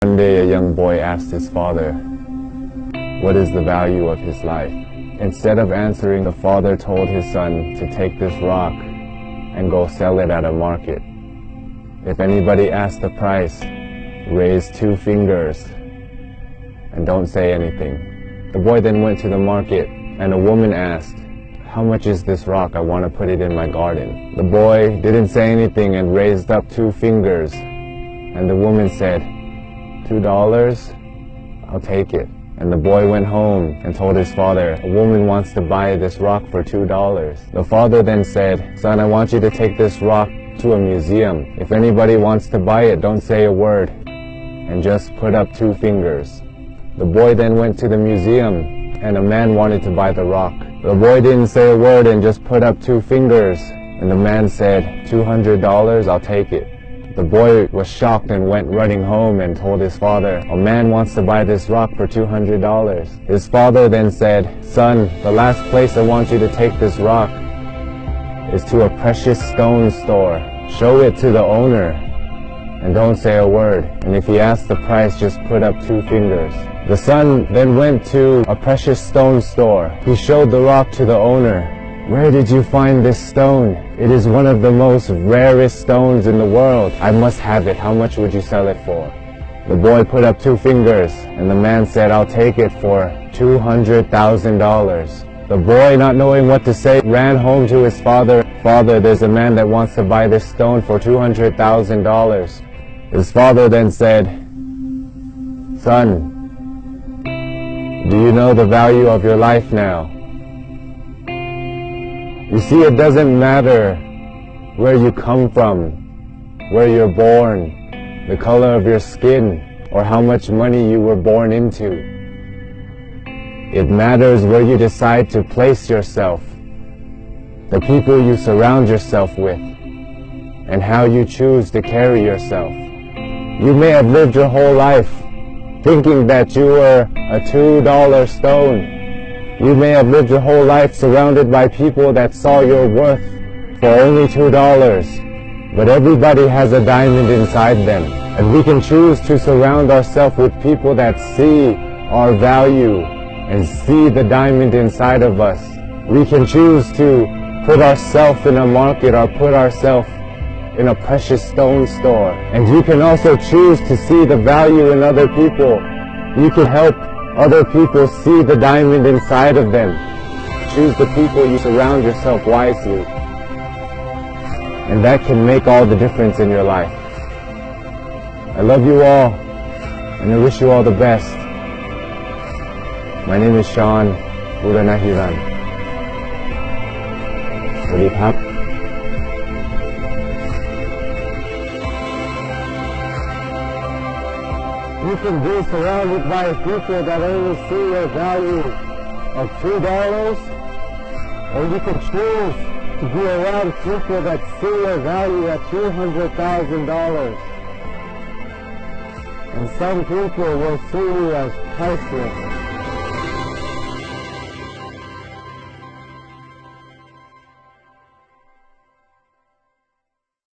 One day a young boy asked his father, "What is the value of his life?" Instead of answering, the father told his son to take this rock and go sell it at a market. If anybody asks the price, raise 2 fingers and don't say anything. The boy then went to the market and a woman asked, "How much is this rock? I want to put it in my garden." The boy didn't say anything and raised up 2 fingers, and the woman said, $2? I'll take it. And the boy went home and told his father, "A woman wants to buy this rock for $2. The father then said, "Son, I want you to take this rock to a museum. If anybody wants to buy it, don't say a word and just put up 2 fingers. The boy then went to the museum and a man wanted to buy the rock. The boy didn't say a word and just put up 2 fingers, and the man said, $200, I'll take it. The boy was shocked and went running home and told his father, "A man wants to buy this rock for $200. His father then said, "Son, the last place I want you to take this rock is to a precious stone store. Show it to the owner and don't say a word. And if he asks the price, just put up 2 fingers." The son then went to a precious stone store. He showed the rock to the owner. "Where did you find this stone? It is one of the most rarest stones in the world. I must have it. How much would you sell it for?" The boy put up 2 fingers and the man said, "I'll take it for $200,000. The boy, not knowing what to say, ran home to his father. "Father, there's a man that wants to buy this stone for $200,000. His father then said, "Son, do you know the value of your life now? You see, it doesn't matter where you come from, where you're born, the color of your skin, or how much money you were born into. It matters where you decide to place yourself, the people you surround yourself with, and how you choose to carry yourself. You may have lived your whole life thinking that you were a $2 stone. You may have lived your whole life surrounded by people that saw your worth for only $2. But everybody has a diamond inside them. And we can choose to surround ourselves with people that see our value and see the diamond inside of us. We can choose to put ourselves in a market or put ourselves in a precious stone store. And you can also choose to see the value in other people. You can help other people see the diamond inside of them. Choose the people you surround yourself wisely. And that can make all the difference in your life. I love you all, and I wish you all the best. My name is Sean Buranahiran. สวัสดีครับ You can be surrounded by people that only see your value of $2, or you can choose to be around people that see your value at $200,000. And some people will see you as priceless.